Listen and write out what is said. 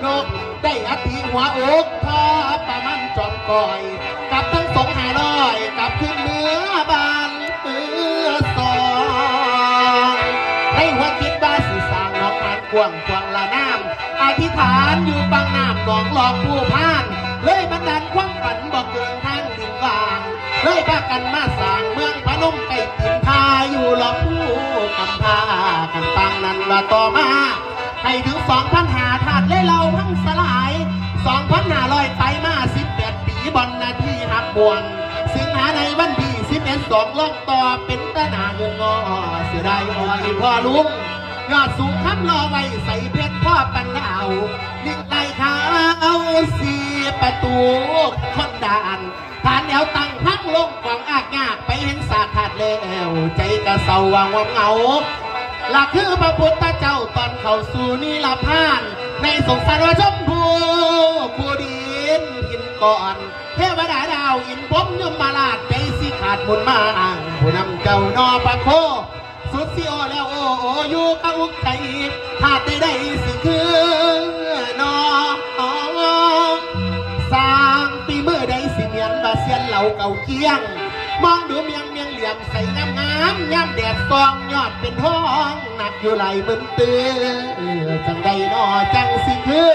นกได้อธิหัวอกทอประมันจอมก่อยกับทั้งสอง500กับขึ้นเนื้อบานสองในหัวคิดว่าสิสร้างน้องมันกวางละน้ำอธิษฐานอยู่บางน้ำหนองหลอกผู้พานเลยบันดาลความฝันบอกเกินทางดินวางเลยพากันมาสร้างเมืองพนมไก่ตินพาอยู่หลอกผู้กำพากันตังนั้นละต่อมาให้ถึง2,500ถาดเลยเราทั้งสลาย2,500ไปมา18ปีบอลนาทีหักบวนสิงหาในวันที่11 2ล่องต่อเป็นตะนาเงินงอเสียดายอ่อยพ่อลุงยอดสูงคำรอไว้ใส่เพชรพ่อปันดาวนิ่งไล่ขาว4 ประตูคนด่านผ่านแนวตั้งพักลงกวางอากงากไปเห็นสาขาดแล้วใจกระเศร้าวังวังเหงาหลักคือพระพุทธเจ้าตอนเข้าสู่นิพพานในสงสารว่าชมพูผู้ดินกินก่อนเทวดาดาวอินพรหมยมมาลาดใจสิขาดบุญมาอ่างผู้นำเจ้านอปะโคสุดสิโอแล้วโออยู่กับอุกใจถ้าได้สิคือนอสร้างปีมือได้สิเมียนบาเซียนเหล่าเก่าเกี้ยงมองดูเมียงเหลี่ยมใส่งามย่ำแดดฟองยอดเป็นท้องหนักอยู่ไหลมึนตื้อจังใดนอจังสิคือ